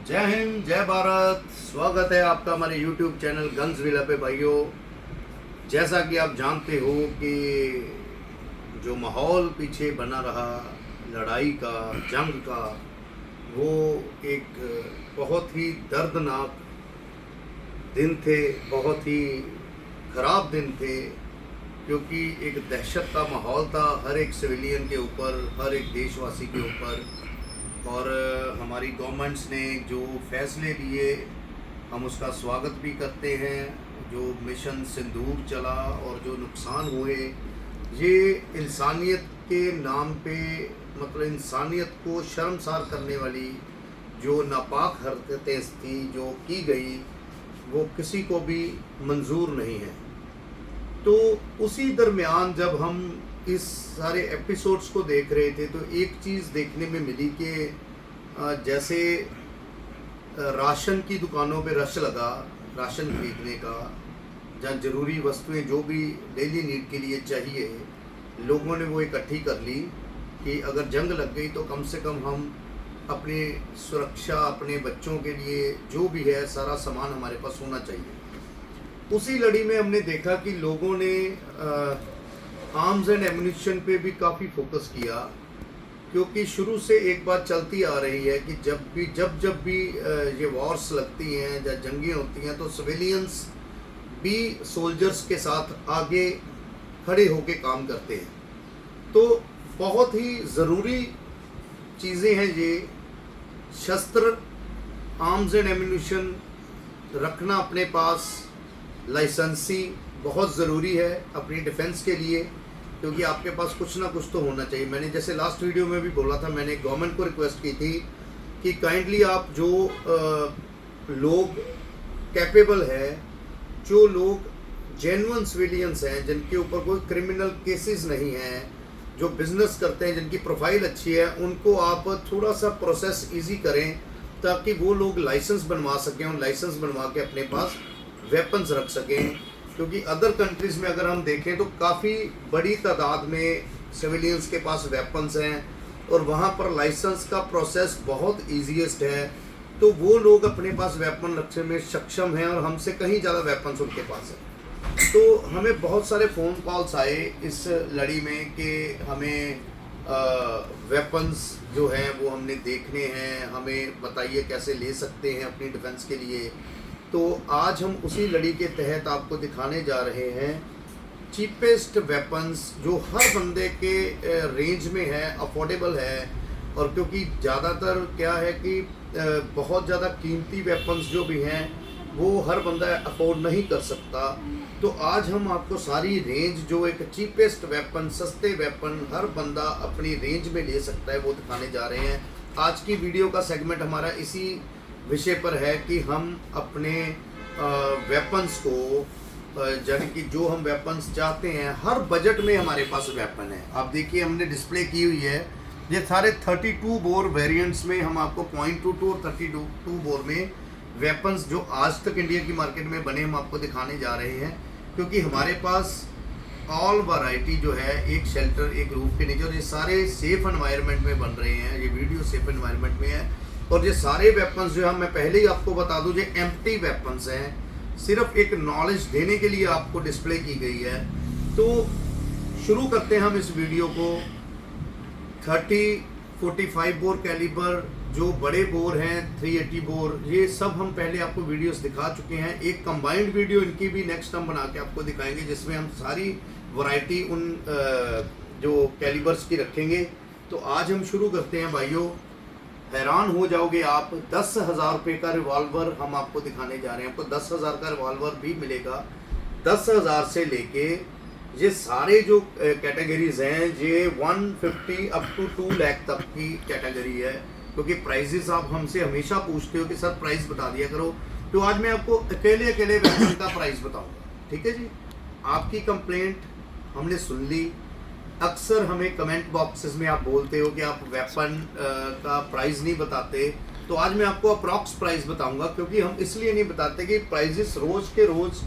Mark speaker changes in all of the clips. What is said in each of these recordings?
Speaker 1: जय हिंद, जय भारत। स्वागत है आपका हमारे YouTube चैनल गन्स विला पे। भाइयों, जैसा कि आप जानते हो कि जो माहौल पीछे बना रहा लड़ाई का, जंग का, वो एक बहुत ही दर्दनाक दिन थे, बहुत ही ख़राब दिन थे। क्योंकि एक दहशत का माहौल था हर एक सिविलियन के ऊपर, हर एक देशवासी के ऊपर। और हमारी गवर्नमेंट्स ने जो फैसले लिए हम उसका स्वागत भी करते हैं। जो मिशन सिंदूर चला और जो नुकसान हुए, ये इंसानियत के नाम पे, मतलब इंसानियत को शर्मसार करने वाली जो नापाक हरकतें थी जो की गई, वो किसी को भी मंजूर नहीं है। तो उसी दरमियान जब हम इस सारे एपिसोड्स को देख रहे थे तो एक चीज़ देखने में मिली कि जैसे राशन की दुकानों पे रश लगा राशन खरीदने का, जहाँ ज़रूरी वस्तुएं जो भी डेली नीड के लिए चाहिए, लोगों ने वो इकट्ठी कर ली कि अगर जंग लग गई तो कम से कम हम अपनी सुरक्षा, अपने बच्चों के लिए जो भी है सारा सामान हमारे पास होना चाहिए। उसी लड़ी में हमने देखा कि लोगों ने आर्म्स एंड एम्युनिशन पे भी काफ़ी फोकस किया। क्योंकि शुरू से एक बात चलती आ रही है कि जब भी ये वॉर्स लगती हैं या जंगें होती हैं तो सिविलियंस भी सोल्जर्स के साथ आगे खड़े होकर काम करते हैं। तो बहुत ही ज़रूरी चीज़ें हैं ये। शस्त्र, आर्म्स एंड एम्युनिशन रखना अपने पास, लाइसेंसी बहुत ज़रूरी है अपनी डिफेंस के लिए, क्योंकि आपके पास कुछ ना कुछ तो होना चाहिए। मैंने जैसे लास्ट वीडियो में भी बोला था, मैंने गवर्नमेंट को रिक्वेस्ट की थी कि काइंडली आप जो लोग कैपेबल है, जो लोग जेन्युइन सिविलियंस हैं, जिनके ऊपर कोई क्रिमिनल केसेस नहीं हैं, जो बिज़नेस करते हैं, जिनकी प्रोफाइल अच्छी है, उनको आप थोड़ा सा प्रोसेस इजी करें ताकि वो लोग लाइसेंस बनवा सकें और लाइसेंस बनवा के अपने पास वेपन्स रख सकें। क्योंकि अदर कंट्रीज़ में अगर हम देखें तो काफ़ी बड़ी तादाद में सिविलियंस के पास वेपन्स हैं और वहाँ पर लाइसेंस का प्रोसेस बहुत ईजीएस्ट है। तो वो लोग अपने पास वेपन रखने में सक्षम हैं और हमसे कहीं ज़्यादा वेपन्स उनके पास हैं। तो हमें बहुत सारे फ़ोन कॉल्स आए इस लड़ी में कि हमें वेपन्स जो हैं वो हमने देखने हैं, हमें बताइए कैसे ले सकते हैं अपनी डिफेंस के लिए। तो आज हम उसी लड़ी के तहत आपको दिखाने जा रहे हैं चीपेस्ट वेपन्स जो हर बंदे के रेंज में है, अफोर्डेबल है। और क्योंकि ज़्यादातर क्या है कि बहुत ज़्यादा कीमती वेपन्स जो भी हैं वो हर बंदा अफोर्ड नहीं कर सकता। तो आज हम आपको सारी रेंज, जो एक चीपेस्ट वेपन, सस्ते वेपन हर बंदा अपनी रेंज में ले सकता है, वो दिखाने जा रहे हैं। आज की वीडियो का सेगमेंट हमारा इसी विषय पर है कि हम अपने वेपन्स को, यानी कि जो हम वेपन्स चाहते हैं, हर बजट में हमारे पास वेपन है। आप देखिए हमने डिस्प्ले की हुई है, ये सारे 32 बोर वेरिएंट्स में हम आपको .22 और 32 बोर में वेपन्स जो आज तक इंडिया की मार्केट में बने हम आपको दिखाने जा रहे हैं। क्योंकि हमारे पास ऑल वैरायटी जो है एक शेल्टर, एक रूफ के नीचे, और ये सारे सेफ एनवायरनमेंट में बन रहे हैं। ये वीडियो सेफ एनवायरनमेंट में है। और ये सारे वेपन्स जो है, मैं पहले ही आपको बता दूं, ये एम्प्टी वेपन्स हैं, सिर्फ एक नॉलेज देने के लिए आपको डिस्प्ले की गई है। तो शुरू करते हैं हम इस वीडियो को। 30-45 बोर कैलिबर, जो बड़े बोर हैं 380 बोर, ये सब हम पहले आपको वीडियोस दिखा चुके हैं। एक कंबाइंड वीडियो इनकी भी नेक्स्ट हम बना के आपको दिखाएंगे, जिसमें हम सारी वैरायटी उन जो कैलिबर्स की रखेंगे। तो आज हम शुरू करते हैं भाइयों। हैरान हो जाओगे आप, 10,000 रुपये का रिवॉल्वर हम आपको दिखाने जा रहे हैं। आपको 10,000 का रिवॉल्वर भी मिलेगा। 10,000 से लेके ये सारे जो कैटेगरीज हैं, ये 150 अप टू 2 लाख तक की कैटेगरी है। क्योंकि प्राइजेस आप हमसे हमेशा पूछते हो कि सर प्राइस बता दिया करो, तो आज मैं आपको अकेले वेपन का प्राइस बताऊंगा। ठीक है जी, आपकी कंप्लेंट हमने सुन ली। अक्सर हमें कमेंट बॉक्सेस में आप बोलते हो कि आप वेपन का प्राइस नहीं बताते, तो आज मैं आपको अप्रॉक्स प्राइस बताऊंगा। क्योंकि हम इसलिए नहीं बताते कि प्राइजेस रोज के रोज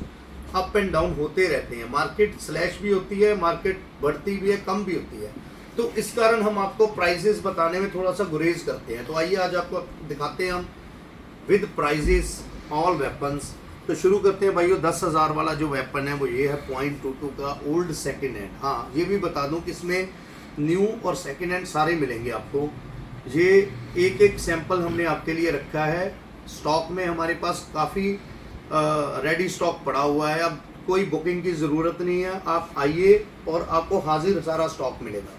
Speaker 1: अप एंड डाउन होते रहते हैं, मार्केट स्लैश भी होती है, मार्केट बढ़ती भी है, कम भी होती है। तो इस कारण हम आपको प्राइसेस बताने में थोड़ा सा गुरेज करते हैं। तो आइए आज आपको दिखाते हैं हम विद प्राइजेस ऑल वेपन्स। तो शुरू करते हैं भाइयों। 10,000 वाला जो वेपन है वो ये है .22 का ओल्ड सेकेंड हैंड। हाँ, ये भी बता दूं कि इसमें न्यू और सेकेंड हैंड सारे मिलेंगे आपको। ये एक एक सैंपल हमने आपके लिए रखा है। स्टॉक में हमारे पास काफ़ी रेडी स्टॉक पड़ा हुआ है। अब कोई बुकिंग की ज़रूरत नहीं है, आप आइए और आपको हाजिर सारा स्टॉक मिलेगा।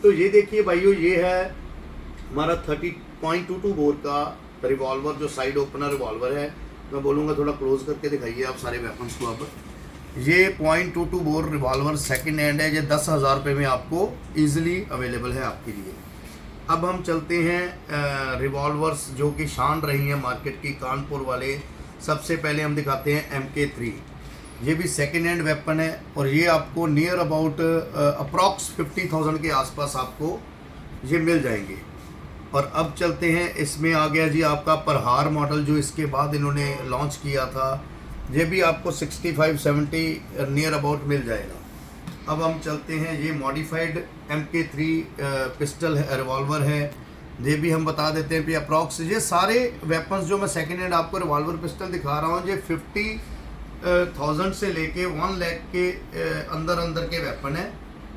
Speaker 1: तो ये देखिए भाइयों, ये है हमारा 30.22 बोर का रिवॉल्वर, जो साइड ओपनर रिवॉल्वर है। मैं बोलूँगा थोड़ा क्लोज करके दिखाइए आप सारे वेपन्स को। अब ये .22 बोर रिवॉल्वर सेकंड हैंड है। ये 10,000 रुपये में आपको इजीली अवेलेबल है आपके लिए। अब हम चलते हैं रिवॉल्वर्स जो कि शान रही हैं मार्केट की, कानपुर वाले। सबसे पहले हम दिखाते हैं MK3। ये भी सेकेंड हैंड वेपन है और ये आपको नियर अबाउट अप्रॉक्स 50,000 के आसपास आपको ये मिल जाएंगे। और अब चलते हैं, इसमें आ गया जी आपका प्रहार मॉडल, जो इसके बाद इन्होंने लॉन्च किया था। ये भी आपको 65-70 नियर अबाउट मिल जाएगा। अब हम चलते हैं, ये मॉडिफाइड MK3 पिस्टल है, रिवॉल्वर है। ये भी हम बता देते हैं कि अप्रॉक्स ये सारे वेपन्स जो मैं सेकेंड हैंड आपको रिवॉल्वर पिस्टल दिखा रहा हूँ, ये 50,000 से लेके 1 लाख के अंदर के वेपन है।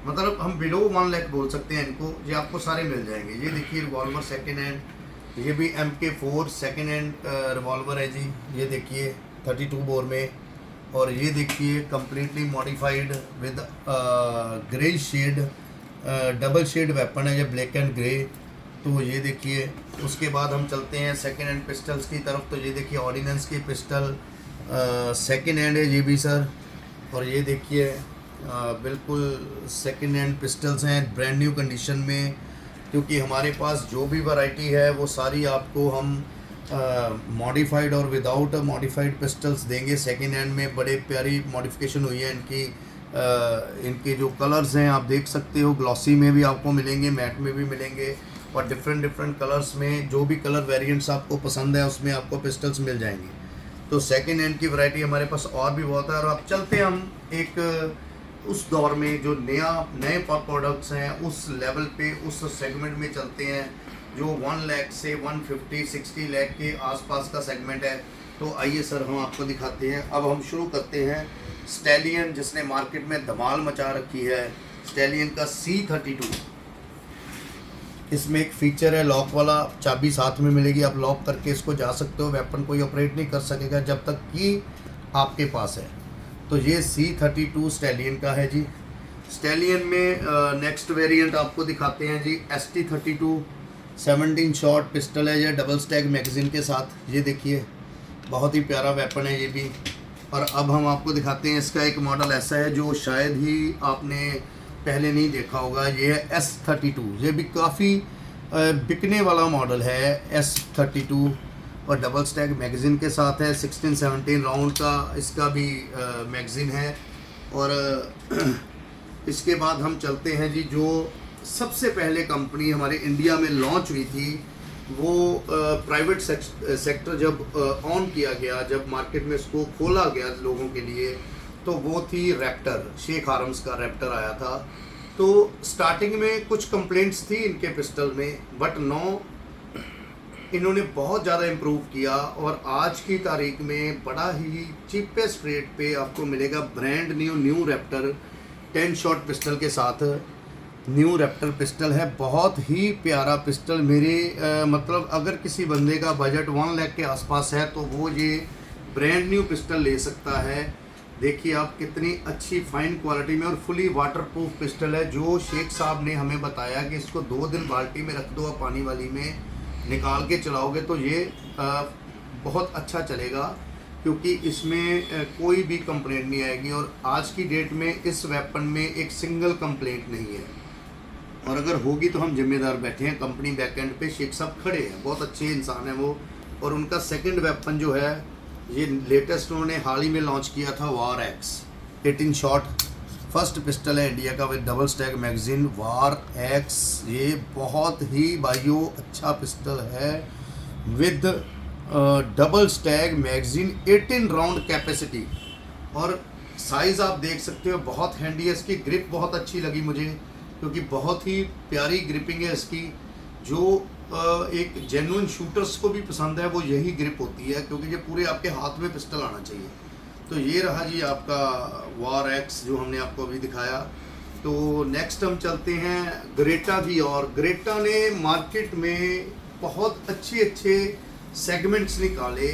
Speaker 1: मतलब हम बिलो 1 लाख बोल सकते हैं इनको। ये आपको सारे मिल जाएंगे। ये देखिए रिवॉल्वर सेकेंड हैंड, ये भी MK4 सेकेंड हैंड रिवॉल्वर है जी। ये देखिए 32 बोर में। और ये देखिए completely modified with grey shade, double shade weapon है, ये ब्लैक एंड ग्रे। तो ये देखिए। उसके बाद हम चलते हैं सेकेंड हैंड पिस्टल्स की तरफ। तो ये देखिए ऑर्डिनेंस की पिस्टल सेकेंड हैंड है ये भी सर। और ये देखिए बिल्कुल सेकेंड हैंड पिस्टल्स हैं, ब्रांड न्यू कंडीशन में। क्योंकि हमारे पास जो भी वैरायटी है वो सारी आपको हम मॉडिफाइड और विदाउट मॉडिफाइड पिस्टल्स देंगे सेकेंड हैंड में। बड़े प्यारी मॉडिफिकेशन हुई है इनकी। इनके जो कलर्स हैं आप देख सकते हो, ग्लॉसी में भी आपको मिलेंगे, मैट में भी मिलेंगे, और डिफरेंट कलर्स में जो भी कलर वेरिएंट्स आपको पसंद है उसमें आपको पिस्टल्स मिल जाएंगे। तो सेकेंड हैंड की वैरायटी हमारे पास और भी बहुत है। और अब चलते हैं हम एक उस दौर में जो नए प्रोडक्ट्स हैं उस लेवल पे, उस सेगमेंट में चलते हैं जो 1 लाख से 150-60 लाख के आसपास का सेगमेंट है। तो आइए सर हम आपको दिखाते हैं। अब हम शुरू करते हैं स्टैलियन, जिसने मार्केट में धमाल मचा रखी है। स्टैलियन का C32। इसमें एक फीचर है लॉक वाला, चाबी साथ में मिलेगी, आप लॉक करके इसको जा सकते हो। वेपन कोई ऑपरेट नहीं कर सकेगा जब तक कि आपके पास है। तो ये C32 स्टैलियन का है जी। स्टैलियन में नेक्स्ट वेरिएंट आपको दिखाते हैं जी ST32 17 शॉट पिस्टल है। ये डबल स्टैग मैगजीन के साथ। ये देखिए बहुत ही प्यारा वेपन है ये भी। और अब हम आपको दिखाते हैं इसका एक मॉडल ऐसा है जो शायद ही आपने पहले नहीं देखा होगा। ये है S32। ये भी काफ़ी बिकने वाला मॉडल है S32 और डबल स्टैग मैगज़ीन के साथ है। 16-17 राउंड का इसका भी मैगज़ीन है। और इसके बाद हम चलते हैं जी, जो सबसे पहले कंपनी हमारे इंडिया में लॉन्च हुई थी, वो प्राइवेट सेक्टर जब ऑन किया गया, जब मार्केट में इसको खोला गया लोगों के लिए, तो वो थी रैप्टर। शेख आर्म्स का रैप्टर आया था। तो स्टार्टिंग में कुछ कंप्लेंट्स थी इनके पिस्टल में, बट नो इन्होंने बहुत ज़्यादा इम्प्रूव किया और आज की तारीख में बड़ा ही चीपेस्ट रेट पे आपको मिलेगा brand new Raptor 10 shot pistol के साथ। न्यू रैप्टर पिस्टल है, बहुत ही प्यारा पिस्टल। मेरे मतलब अगर किसी बंदे का बजट 1 लाख के आसपास है तो वो ये ब्रांड न्यू पिस्टल ले सकता है। देखिए आप कितनी अच्छी फाइन क्वालिटी में और फुली वाटरप्रूफ पिस्टल है, जो शेख साहब ने हमें बताया कि इसको 2 दिन बाल्टी में रख दो आप, पानी वाली में निकाल के चलाओगे तो ये बहुत अच्छा चलेगा, क्योंकि इसमें कोई भी कंप्लेंट नहीं आएगी। और आज की डेट में इस वेपन में एक सिंगल कंप्लेंट नहीं है, और अगर होगी तो हम जिम्मेदार बैठे हैं। कंपनी बैकएंड पे शेख साहब खड़े हैं, बहुत अच्छे इंसान हैं वो। और उनका सेकंड वेपन जो है ये लेटेस्ट उन्होंने हाल ही में लॉन्च किया था, वार एक्स 18 शॉट। फर्स्ट पिस्टल है इंडिया का with double Stag magazine, war x. ये बहुत ही भाइयों अच्छा पिस्टल है with double Stag magazine, 18 round capacity. और साइज़ आप देख सकते हो, बहुत हैंडी है। इसकी ग्रिप बहुत अच्छी लगी मुझे, क्योंकि बहुत ही प्यारी ग्रिपिंग है इसकी। जो एक जेन्युइन शूटर्स को भी पसंद है वो यही ग्रिप होती है, क्योंकि ये पूरे आपके हाथ में पिस्टल आना चाहिए। तो ये रहा जी आपका वार एक्स जो हमने आपको अभी दिखाया। तो नेक्स्ट हम चलते हैं ग्रेटा की और। ग्रेटा ने मार्केट में बहुत अच्छे सेगमेंट्स निकाले,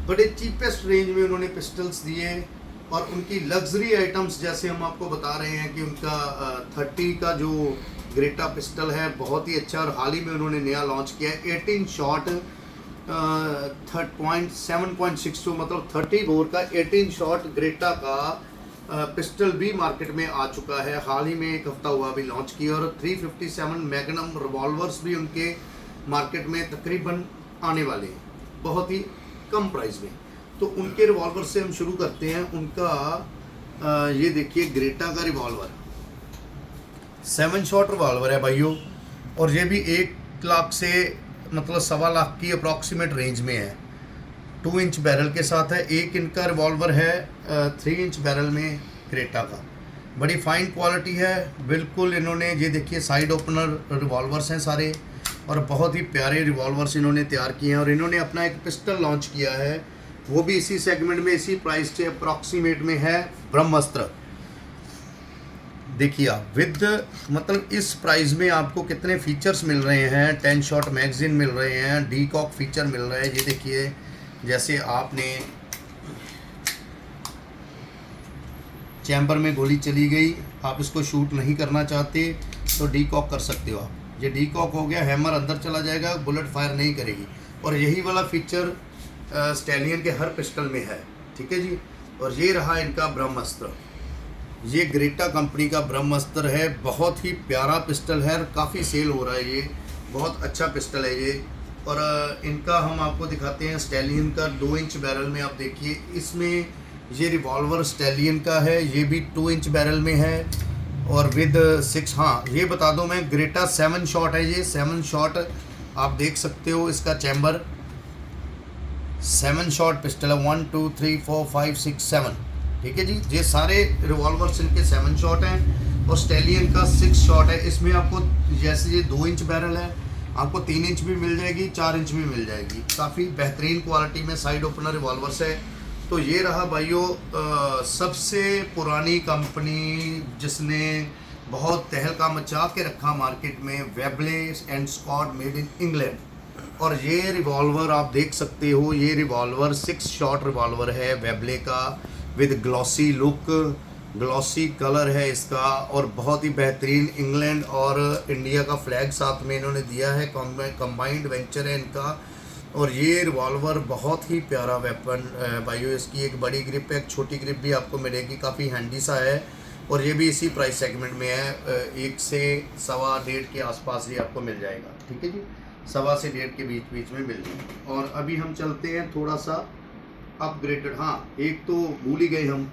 Speaker 1: बड़े चीपेस्ट रेंज में उन्होंने पिस्टल्स दिए, और उनकी लग्जरी आइटम्स जैसे हम आपको बता रहे हैं कि उनका 30 का जो ग्रेटा पिस्टल है बहुत ही अच्छा, और हाल ही में उन्होंने नया लॉन्च किया है 18 शॉट 7.62 मतलब 30 बोर का 18 शॉट ग्रेटा का पिस्टल भी मार्केट में आ चुका है। हाल ही में एक हफ्ता हुआ अभी लॉन्च किया, और 357 मैग्नम रिवॉल्वर्स भी उनके मार्केट में तकरीबन आने वाले हैं बहुत ही कम प्राइस में। तो उनके रिवॉल्वर से हम शुरू करते हैं। उनका ये देखिए ग्रेटा का रिवॉल्वर 7 शॉट रिवॉल्वर है भाइयों, और ये भी 1 लाख से मतलब 1.25 लाख की अप्रॉक्सीमेट रेंज में है। 2 इंच बैरल के साथ है। एक इनका रिवॉल्वर है 3 इंच बैरल में ग्रेटा का, बड़ी फाइन क्वालिटी है बिल्कुल। इन्होंने ये देखिए साइड ओपनर रिवॉल्वर्स हैं सारे, और बहुत ही प्यारे रिवॉल्वर्स इन्होंने तैयार किए हैं। और इन्होंने अपना एक पिस्टल लॉन्च किया है, वो भी इसी सेगमेंट में इसी प्राइस से अप्रॉक्सीमेट में है, ब्रह्मास्त्र। देखिए आप विद मतलब इस प्राइस में आपको कितने फीचर्स मिल रहे हैं। 10 शॉट मैगजीन मिल रहे हैं, डीकॉक फीचर मिल रहा है। ये देखिए जैसे आपने चैम्बर में गोली चली गई, आप इसको शूट नहीं करना चाहते तो डीकॉक कर सकते हो आप। ये डीकॉक हो गया, हैमर अंदर चला जाएगा, बुलेट फायर नहीं करेगी। और यही वाला फीचर स्टैलियन के हर पिस्टल में है, ठीक है जी। और ये रहा इनका ब्रह्मास्त्र, ये ग्रेटा कंपनी का ब्रह्मास्त्र है। बहुत ही प्यारा पिस्टल है, काफ़ी सेल हो रहा है, ये बहुत अच्छा पिस्टल है ये। और इनका हम आपको दिखाते हैं स्टैलियन का 2 इंच बैरल में। आप देखिए इसमें ये रिवॉल्वर स्टैलियन का है, ये भी 2 इंच बैरल में है, और विद 6 हाँ ये बता दो मैं, ग्रेटा 7 शॉट है। ये 7 शॉट आप देख सकते हो, इसका चैम्बर 7 शॉट पिस्टल है। 1 2 3 4 5 6 7, ठीक है जी। ये सारे रिवॉल्वर्स इनके 7 शॉट हैं, और स्टैलियन का 6 शॉट है। इसमें आपको जैसे ये 2 इंच बैरल है, आपको 3 इंच भी मिल जाएगी, 4 इंच भी मिल जाएगी। काफ़ी बेहतरीन क्वालिटी में साइड ओपनर रिवॉल्वर्स है। तो ये रहा भाइयों सबसे पुरानी कंपनी जिसने बहुत तहलका मचा के रखा मार्केट में, Webley and Scott made in England. और ये रिवॉल्वर आप देख सकते हो, ये रिवॉल्वर 6 शॉट रिवॉल्वर है वेबले का, with glossy look, glossy colour है इसका, और बहुत ही बेहतरीन इंग्लैंड और इंडिया का फ्लैग साथ में इन्होंने दिया है, कंबाइंड वेंचर है इनका। और ये रिवॉल्वर बहुत ही प्यारा वेपन भाइयों, इसकी एक बड़ी ग्रिप है, एक छोटी ग्रिप भी आपको मिलेगी, काफ़ी हैंडी सा है। और ये भी इसी प्राइस सेगमेंट में है, 1 से 1.25 के आसपास ये आपको मिल जाएगा, ठीक है जी। 1.25 से 1.5 के बीच में मिल जाएगा। और अभी हम चलते हैं थोड़ा सा अपग्रेडेड। हाँ एक तो भूल ही गए हम,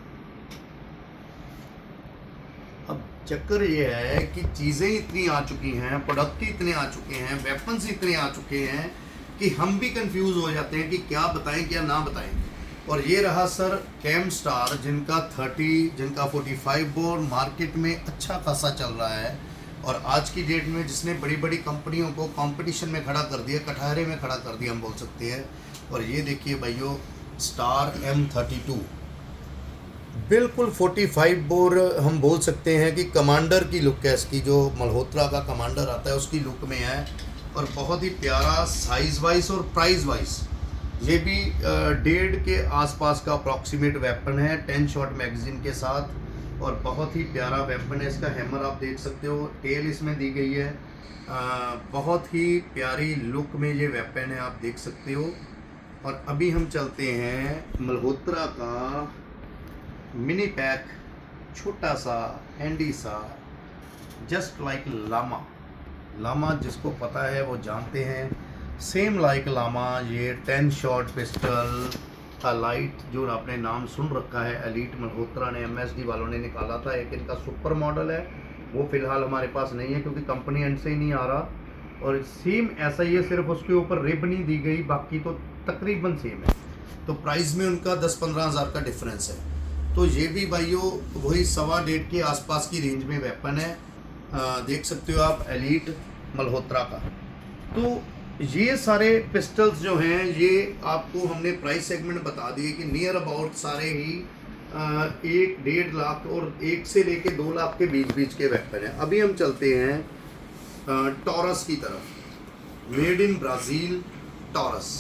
Speaker 1: अब चक्कर ये है कि चीज़ें इतनी आ चुकी हैं, प्रोडक्ट इतने आ चुके हैं, वेपन्स इतने आ चुके हैं कि हम भी कंफ्यूज हो जाते हैं कि क्या बताएं क्या ना बताएं। और ये रहा सर कैम स्टार, जिनका 30 जिनका 45 बोर मार्केट में अच्छा खासा चल रहा है, और आज की डेट में जिसने बड़ी बड़ी कंपनियों को कंपटीशन में खड़ा कर दिया, कटहरे में खड़ा कर दिया हम बोल सकते हैं। और ये देखिए भाइयों स्टार M32 बिल्कुल 45 बोर हम बोल सकते हैं कि कमांडर की लुक है इसकी, जो मल्होत्रा का कमांडर आता है उसकी लुक में है। और बहुत ही प्यारा साइज़ वाइज और प्राइस वाइज ये भी 1.5 के आसपास का अप्रॉक्सीमेट वेपन है, 10 शॉट मैगजीन के साथ, और बहुत ही प्यारा वेपन है। इसका हैमर आप देख सकते हो, टेल इसमें दी गई है, बहुत ही प्यारी लुक में ये वेपन है, आप देख सकते हो। और अभी हम चलते हैं मल्होत्रा का मिनी पैक, छोटा सा हैंडी सा, जस्ट लाइक लामा। लामा जिसको पता है वो जानते हैं, सेम लाइक लामा। ये 10 शॉट पिस्टल का लाइट जो आपने नाम सुन रखा है, एलीट मल्होत्रा ने MSD वालों ने निकाला था। एक इनका सुपर मॉडल है, वो फ़िलहाल हमारे पास नहीं है क्योंकि कंपनी एंड से ही नहीं आ रहा। और सेम ऐसा ही है, सिर्फ उसके ऊपर रिब नहीं दी गई, बाकी तो तकरीबन सेम है। तो प्राइस में उनका 10-15 हज़ार का डिफरेंस है। तो ये भी भाइयों वही 1.25 के आसपास की रेंज में वेपन है, देख सकते हो आप, एलीट मल्होत्रा का। तो ये सारे पिस्टल्स जो हैं ये आपको हमने प्राइस सेगमेंट बता दिए कि नियर अबाउट सारे ही 1-1.5 लाख और 1 से लेके 2 लाख के बीच के वेपन हैं। अभी हम चलते हैं टॉरस की तरफ। मेड इन ब्राज़ील टॉरस,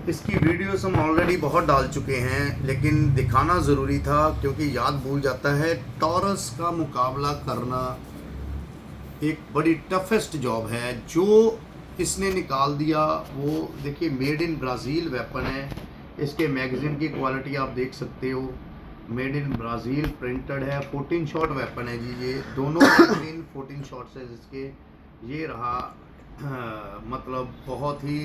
Speaker 1: इसकी वीडियोस हम ऑलरेडी बहुत डाल चुके हैं, लेकिन दिखाना ज़रूरी था क्योंकि याद भूल जाता है। टॉरस का मुकाबला करना एक बड़ी टफेस्ट जॉब है। जो इसने निकाल दिया वो देखिए, मेड इन ब्राज़ील वेपन है। इसके मैगज़ीन की क्वालिटी आप देख सकते हो, मेड इन ब्राज़ील प्रिंटेड है। 14 शॉट वेपन है जी, ये दोनों मैगज़ीन 14 शॉट्स है इसके। ये रहा मतलब बहुत ही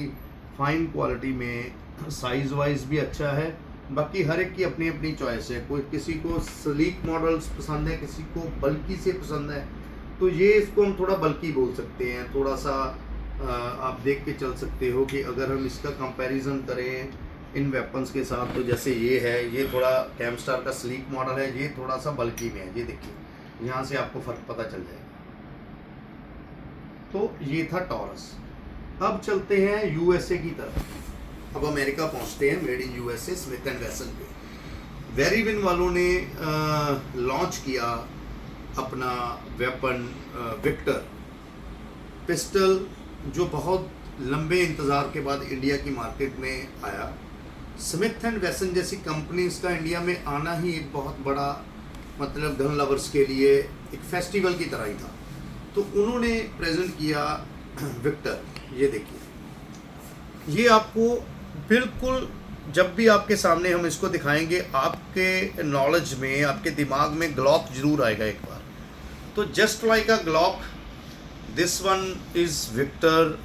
Speaker 1: फाइन क्वालिटी में, साइज़ वाइज भी अच्छा है। बाकी हर एक की अपनी अपनी चॉइस है, कोई किसी को स्लीक मॉडल्स पसंद है, किसी को बल्कि से पसंद है, तो ये इसको हम थोड़ा बल्कि बोल सकते हैं। थोड़ा सा आप देख के चल सकते हो कि अगर हम इसका कंपैरिजन करें इन वेपन्स के साथ, तो जैसे ये है, ये थोड़ा कैमस्टार का स्लीक मॉडल है, ये थोड़ा सा बल्कि में है। ये देखिए, यहाँ से आपको फ़र्क पता चल जाएगा। तो ये था टॉरस। अब चलते हैं यूएसए की तरफ। अब अमेरिका पहुँचते हैं, made in USA Smith and वेसन पे। वेरिविन वालों ने लॉन्च किया अपना वेपन विक्टर पिस्टल, जो बहुत लंबे इंतज़ार के बाद इंडिया की मार्केट में आया। स्मिथ एंड वेसन जैसी कंपनीज का इंडिया में आना ही एक बहुत बड़ा, मतलब गन लवर्स के लिए एक फेस्टिवल की तरह ही था। तो उन्होंने प्रेजेंट किया विक्टर। ये देखिए, ये आपको बिल्कुल, जब भी आपके सामने हम इसको दिखाएंगे, आपके नॉलेज में, आपके दिमाग में ग्लॉक जरूर आएगा एक बार। तो just like a Glock, this one is Victor,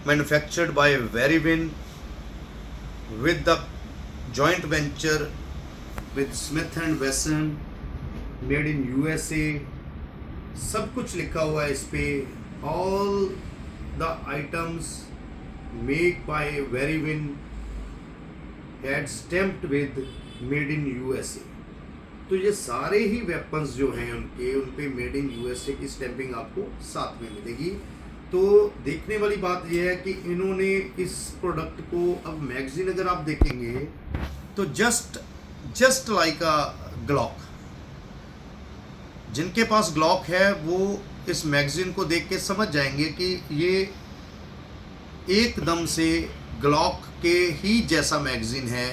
Speaker 1: manufactured by Verivin with the joint venture with Smith and Wesson, made in USA। सब कुछ लिखा हुआ है इस पे। all the items made by Verivin had stamped with made in USA। तो ये सारे ही वेपन्स जो हैं उनके, उन पे मेड इन यूएसए की स्टैंपिंग आपको साथ में मिलेगी। तो देखने वाली बात ये है कि इन्होंने इस प्रोडक्ट को, अब मैगजीन अगर आप देखेंगे तो जस्ट लाइक अ ग्लॉक, जिनके पास ग्लॉक है वो इस मैगजीन को देख के समझ जाएंगे कि ये एकदम से ग्लॉक के ही जैसा मैगजीन है।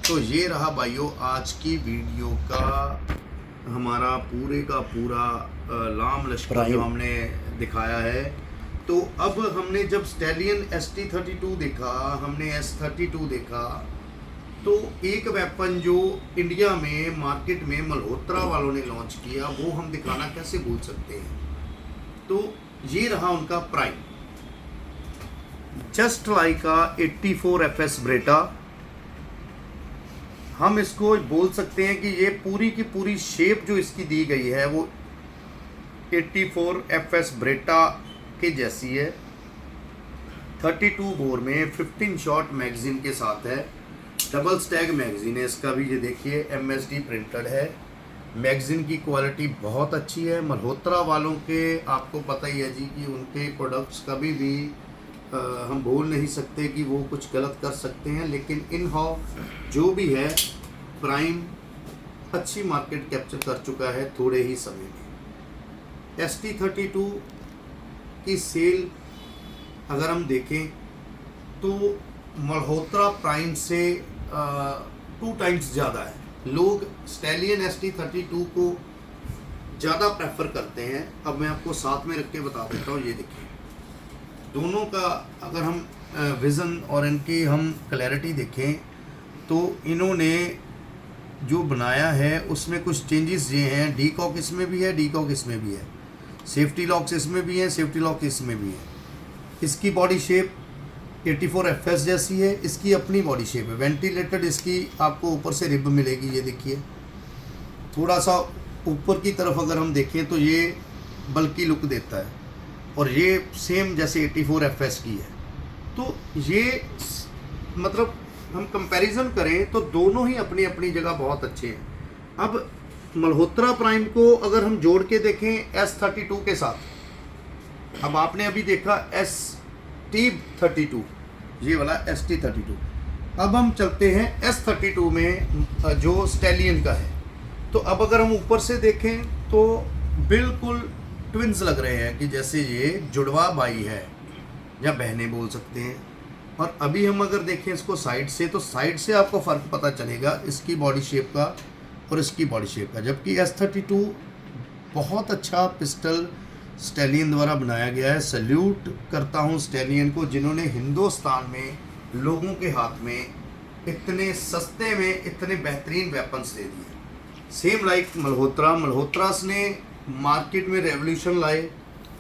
Speaker 1: तो ये रहा भाइयों आज की वीडियो का हमारा पूरे का पूरा लाम लश्कर जो हमने दिखाया है। तो अब हमने जब स्टैलियन ST32 देखा, हमने S32 देखा, तो एक वेपन जो इंडिया में मार्केट में मल्होत्रा वालों ने लॉन्च किया, वो हम दिखाना कैसे भूल सकते हैं। तो ये रहा उनका prime, just like a 84 FS Beretta. हम इसको बोल सकते हैं कि ये पूरी की पूरी शेप जो इसकी दी गई है वो 84 FS ब्रेटा के जैसी है। 32 बोर में 15 शॉट मैगजीन के साथ है। डबल स्टैग मैगजीन है इसका भी, ये देखिए MSD प्रिंटेड है। मैगजीन की क्वालिटी बहुत अच्छी है। मल्होत्रा वालों के आपको पता ही है जी कि उनके प्रोडक्ट्स कभी भी हम बोल नहीं सकते कि वो कुछ गलत कर सकते हैं, लेकिन इन हाउ जो भी है, प्राइम अच्छी मार्केट कैप्चर कर चुका है थोड़े ही समय में। ST32 की सेल अगर हम देखें तो मल्होत्रा प्राइम से 2 टाइम्स ज़्यादा है। लोग स्टैलियन ST32 को ज़्यादा प्रेफर करते हैं। अब मैं आपको साथ में रख के बता देता हूँ। ये देखिए, दोनों का अगर हम विज़न और इनकी हम क्लैरिटी देखें तो इन्होंने जो बनाया है उसमें कुछ चेंजेस ये हैं। डीकॉक इसमें भी है, डीकॉक इसमें भी है, सेफ्टी लॉक्स इसमें भी हैं, सेफ्टी लॉक इसमें भी है। इसकी बॉडी शेप 84 FS जैसी है, इसकी अपनी बॉडी शेप है। वेंटिलेटेड इसकी आपको ऊपर से रिब मिलेगी। ये देखिए, थोड़ा सा ऊपर की तरफ अगर हम देखें तो ये बल्कि लुक देता है, और ये सेम जैसे 84 FS की है। तो ये मतलब हम कंपैरिजन करें तो दोनों ही अपनी अपनी जगह बहुत अच्छे हैं। अब मल्होत्रा प्राइम को अगर हम जोड़ के देखें S32 के साथ, अब आपने अभी देखा T32, ये वाला ST32। अब हम चलते हैं S32 में जो स्टैलियन का है। तो अब अगर हम ऊपर से देखें तो बिल्कुल ट्विंस लग रहे हैं कि जैसे ये जुड़वा भाई है या बहनें बोल सकते हैं। और अभी हम अगर देखें इसको साइड से, तो साइड से आपको फ़र्क पता चलेगा इसकी बॉडी शेप का और इसकी बॉडी शेप का। जबकि S32 बहुत अच्छा पिस्टल स्टैलियन द्वारा बनाया गया है। सल्यूट करता हूँ स्टैलियन को, जिन्होंने हिंदुस्तान में लोगों के हाथ में इतने सस्ते में इतने बेहतरीन वेपन्स दे दिए। सेम लाइक मल्होत्रास ने मार्केट में रेवोल्यूशन लाए,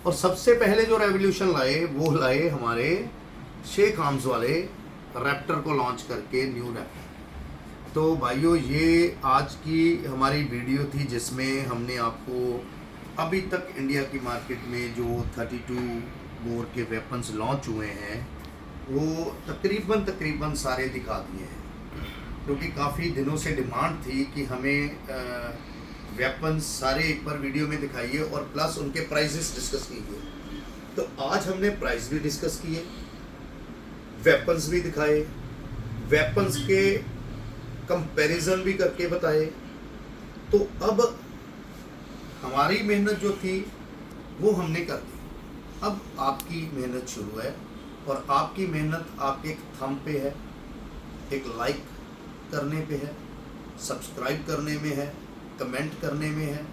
Speaker 1: और सबसे पहले जो रेवोल्यूशन लाए वो लाए हमारे शेख आर्म्स वाले रैप्टर को लॉन्च करके, न्यू रैप्टर। तो भाइयों, ये आज की हमारी वीडियो थी जिसमें हमने आपको अभी तक इंडिया की मार्केट में जो 32 बोर के वेपन्स लॉन्च हुए हैं वो तकरीबन सारे दिखा दिए हैं, क्योंकि काफ़ी दिनों से डिमांड थी कि हमें वेपन्स सारे एक बार वीडियो में दिखाइए और प्लस उनके प्राइसेस डिस्कस कीजिए। तो आज हमने प्राइस भी डिस्कस किए, वेपन्स भी दिखाए, वेपन्स के कंपैरिजन भी करके बताए। तो अब हमारी मेहनत जो थी वो हमने कर दी, अब आपकी मेहनत शुरू है। और आपकी मेहनत आपके एक थंब पे है, एक लाइक करने पे है, सब्सक्राइब करने में है, कमेंट करने में है,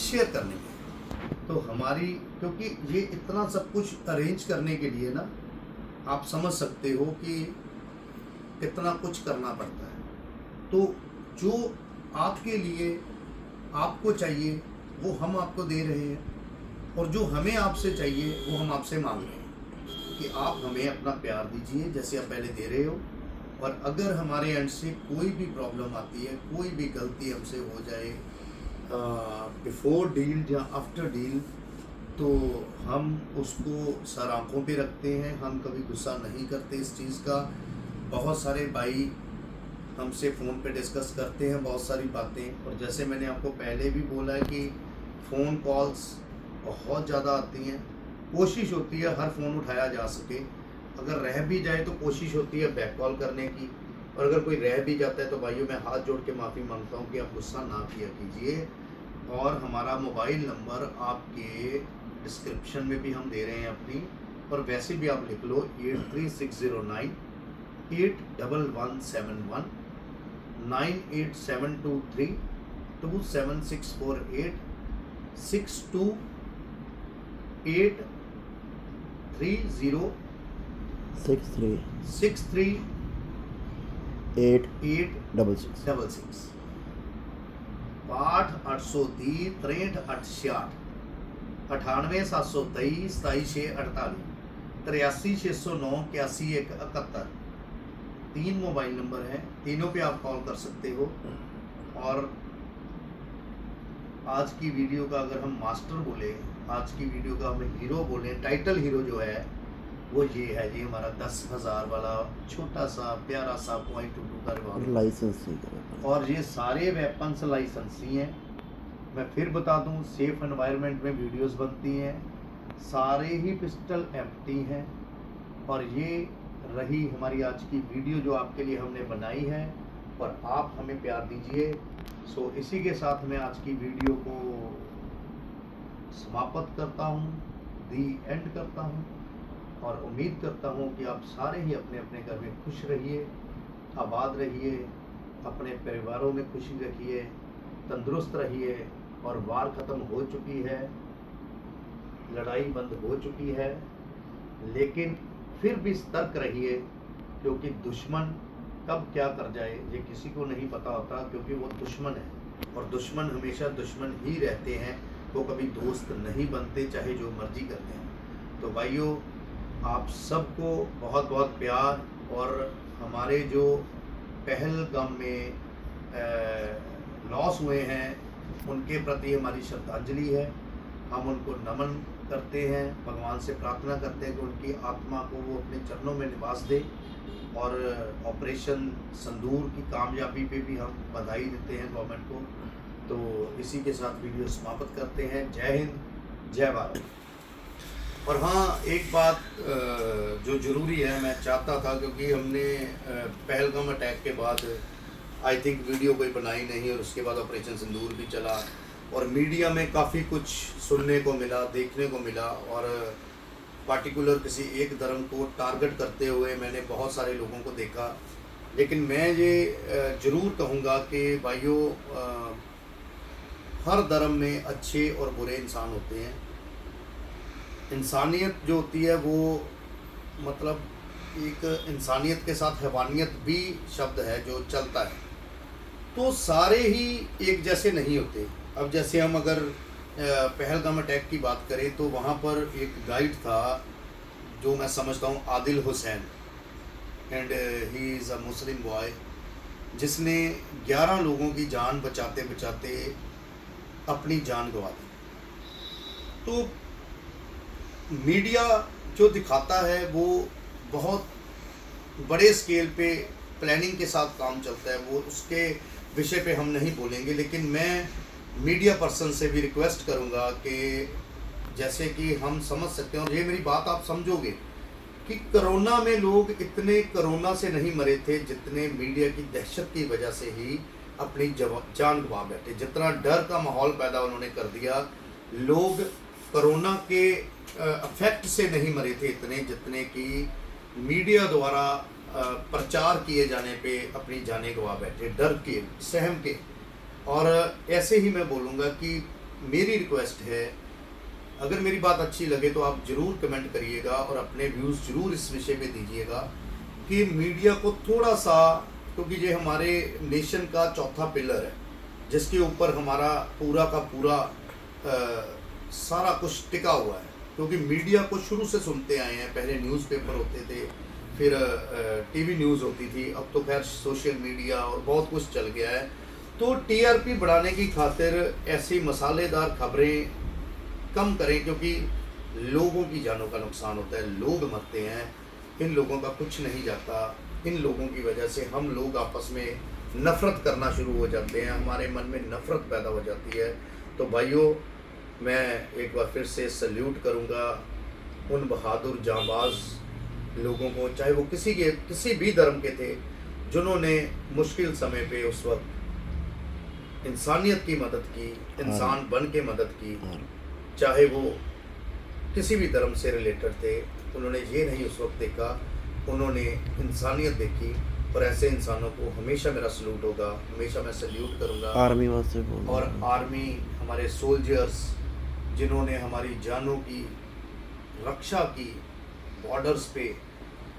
Speaker 1: शेयर करने में है। तो हमारी, क्योंकि ये इतना सब कुछ अरेंज करने के लिए ना, आप समझ सकते हो कि कितना कुछ करना पड़ता है। तो जो आपके लिए आपको चाहिए वो हम आपको दे रहे हैं, और जो हमें आपसे चाहिए वो हम आपसे मांग रहे हैं कि आप हमें अपना प्यार दीजिए जैसे आप पहले दे रहे हो। और अगर हमारे एंड से कोई भी प्रॉब्लम आती है, कोई भी गलती हमसे हो जाए बिफोर डील या आफ्टर डील, तो हम उसको सर आंखों पे रखते हैं। हम कभी गुस्सा नहीं करते इस चीज़ का। बहुत सारे भाई हमसे फ़ोन पे डिस्कस करते हैं बहुत सारी बातें, और जैसे मैंने आपको पहले भी बोला है कि फ़ोन कॉल्स बहुत ज़्यादा आती हैं। कोशिश होती है हर फ़ोन उठाया जा सके, अगर रह भी जाए तो कोशिश होती है बैक कॉल करने की, और अगर कोई रह भी जाता है तो भाइयों मैं हाथ जोड़ के माफ़ी मांगता हूँ कि आप गुस्सा ना किया कीजिए। और हमारा मोबाइल नंबर आपके डिस्क्रिप्शन में भी हम दे रहे हैं अपनी, और वैसे भी आप लिख लो 83609 81171 98723 27648 62830 63 866 830 63 868 98 723 27 648 83 609 81 71। 3 मोबाइल नंबर हैं, तीनों पे आप कॉल कर सकते हो। और आज की वीडियो का अगर हम मास्टर बोले, आज की वीडियो का हम हीरो बोले, टाइटल हीरो जो है वो ये है जी, हमारा 10,000 वाला छोटा सा प्यारा सा .22 का रिवॉल्वर
Speaker 2: लाइसेंस।
Speaker 1: और ये सारे वेपन्स लाइसेंसी हैं। मैं फिर बता दूं, सेफ एनवायरनमेंट में वीडियोस बनती हैं, सारे ही पिस्टल एम्प्टी हैं। और ये रही हमारी आज की वीडियो जो आपके लिए हमने बनाई है, और आप हमें प्यार दीजिए। सो इसी के साथ मैं आज की वीडियो को समाप्त करता हूँ, दी एंड करता हूँ, और उम्मीद करता हूँ कि आप सारे ही अपने अपने घर में खुश रहिए, आबाद रहिए, अपने परिवारों में खुशी रखिए, तंदुरुस्त रहिए। और वार ख़त्म हो चुकी है, लड़ाई बंद हो चुकी है, लेकिन फिर भी सतर्क रहिए, क्योंकि दुश्मन कब क्या कर जाए ये किसी को नहीं पता होता, क्योंकि वो दुश्मन है, और दुश्मन हमेशा दुश्मन ही रहते हैं, वो कभी दोस्त नहीं बनते, चाहे जो मर्जी करते हैं। तो भाइयों, आप सबको बहुत बहुत प्यार, और हमारे जो पहलगाम में लॉस हुए हैं उनके प्रति हमारी श्रद्धांजलि है। हम उनको नमन करते हैं, भगवान से प्रार्थना करते हैं कि उनकी आत्मा को वो अपने चरणों में निवास दे। और ऑपरेशन संदूर की कामयाबी पे भी हम बधाई देते हैं गवर्नमेंट को। तो इसी के साथ वीडियो समाप्त करते हैं। जय हिंद, जय भारत। और हाँ, एक बात जो ज़रूरी है, मैं चाहता था, क्योंकि हमने पहलगाम अटैक के बाद आई थिंक वीडियो कोई बनाई नहीं, और उसके बाद ऑपरेशन सिंदूर भी चला और मीडिया में काफ़ी कुछ सुनने को मिला, देखने को मिला, और पार्टिकुलर किसी एक धर्म को टारगेट करते हुए मैंने बहुत सारे लोगों को देखा। लेकिन मैं ये ज़रूर कहूँगा कि भाइयों, हर धर्म में अच्छे और बुरे इंसान होते हैं। इंसानियत जो होती है वो, मतलब एक इंसानियत के साथ हैवानियत भी शब्द है जो चलता है, तो सारे ही एक जैसे नहीं होते। अब जैसे हम अगर पहलगाम अटैक की बात करें तो वहाँ पर एक गाइड था जो मैं समझता हूँ Adil Hussain, and he is a Muslim boy, जिसने 11 लोगों की जान बचाते बचाते अपनी जान गंवा दी। तो मीडिया जो दिखाता है वो बहुत बड़े स्केल पे प्लानिंग के साथ काम चलता है, वो उसके विषय पे हम नहीं बोलेंगे। लेकिन मैं मीडिया पर्सन से भी रिक्वेस्ट करूंगा कि जैसे कि हम समझ सकते हैं, और ये मेरी बात आप समझोगे, कि कोरोना में लोग इतने कोरोना से नहीं मरे थे जितने मीडिया की दहशत की वजह से ही अपनी जान गंवा बैठे। जितना डर का माहौल पैदा उन्होंने कर दिया, लोग कोरोना के अफेक्ट से नहीं मरे थे इतने जितने कि मीडिया द्वारा प्रचार किए जाने पे अपनी जानें गंवा बैठे, डर के, सहम के। और ऐसे ही मैं बोलूँगा कि मेरी रिक्वेस्ट है, अगर मेरी बात अच्छी लगे तो आप ज़रूर कमेंट करिएगा और अपने व्यूज़ ज़रूर इस विषय पे दीजिएगा कि मीडिया को थोड़ा सा, क्योंकि ये हमारे नेशन का चौथा पिलर है जिसके ऊपर हमारा पूरा का पूरा सारा कुछ टिका हुआ है। क्योंकि मीडिया को शुरू से सुनते आए हैं, पहले न्यूज़पेपर होते थे, फिर टीवी न्यूज़ होती थी, अब तो खैर सोशल मीडिया और बहुत कुछ चल गया है। तो टीआरपी बढ़ाने की खातिर ऐसी मसालेदार खबरें कम करें, क्योंकि लोगों की जानों का नुकसान होता है, लोग मरते हैं, इन लोगों का कुछ नहीं जाता। इन लोगों की वजह से हम लोग आपस में नफ़रत करना शुरू हो जाते हैं, हमारे मन में नफ़रत पैदा हो जाती है। तो भाइयों, मैं एक बार फिर से सल्यूट करूंगा उन बहादुर जांबाज लोगों को, चाहे वो किसी भी धर्म के थे, जिन्होंने मुश्किल समय पे उस वक्त इंसानियत की मदद की, इंसान बन के मदद की, चाहे वो किसी भी धर्म से रिलेटेड थे। उन्होंने ये नहीं उस वक्त देखा, उन्होंने इंसानियत देखी, और ऐसे इंसानों को हमेशा मेरा सल्यूट होगा, हमेशा मैं सल्यूट करूँगा।
Speaker 2: आर्मी वास्ते
Speaker 1: और आर्मी, हमारे सोल्जर्स जिन्होंने हमारी जानों की रक्षा की बॉर्डर्स पे।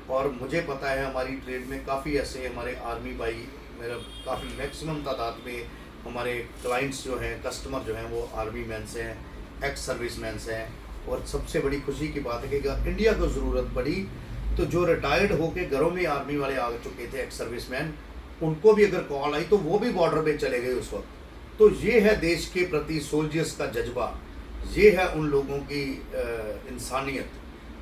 Speaker 1: और मुझे पता है हमारी ट्रेड में काफ़ी ऐसे हमारे आर्मी भाई, मेरा काफ़ी मैक्सिमम तादाद में हमारे क्लाइंट्स जो हैं, कस्टमर जो हैं, वो आर्मी मैन से हैं, एक्स सर्विस मैन से हैं। और सबसे बड़ी खुशी की बात है कि इंडिया को ज़रूरत पड़ी तो जो रिटायर्ड होके घरों में आर्मी वाले आ चुके थे, एक्स सर्विस मैन, उनको भी अगर कॉल आई तो वो भी बॉर्डर पे चले गए उस वक्त। तो ये है देश के प्रति सोल्जर्स का जज्बा, ये है उन लोगों की इंसानियत।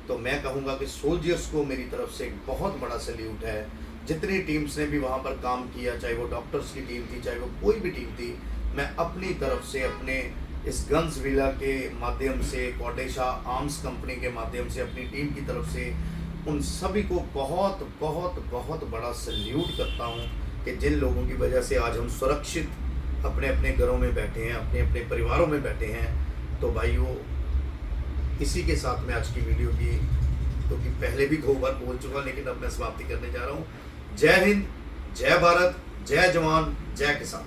Speaker 1: तो मैं कहूँगा कि सोल्जर्स को मेरी तरफ से एक बहुत बड़ा सल्यूट है। जितनी टीम्स ने भी वहाँ पर काम किया, चाहे वो डॉक्टर्स की टीम थी, चाहे वो कोई भी टीम थी, मैं अपनी तरफ से, अपने इस गन्स विला के माध्यम से, कोडेशा आर्म्स कंपनी के माध्यम से, अपनी टीम की तरफ से उन सभी को बहुत बहुत बहुत बड़ा सल्यूट करता हूँ कि जिन लोगों की वजह से आज हम सुरक्षित अपने अपने घरों में बैठे हैं, अपने अपने परिवारों में बैठे हैं। तो भाइयों, इसी के साथ मैं आज की वीडियो की, क्योंकि पहले भी 2 बार बोल चुका, लेकिन अब मैं समाप्ति करने जा रहा हूँ। जय हिंद, जय भारत, जय जवान, जय किसान।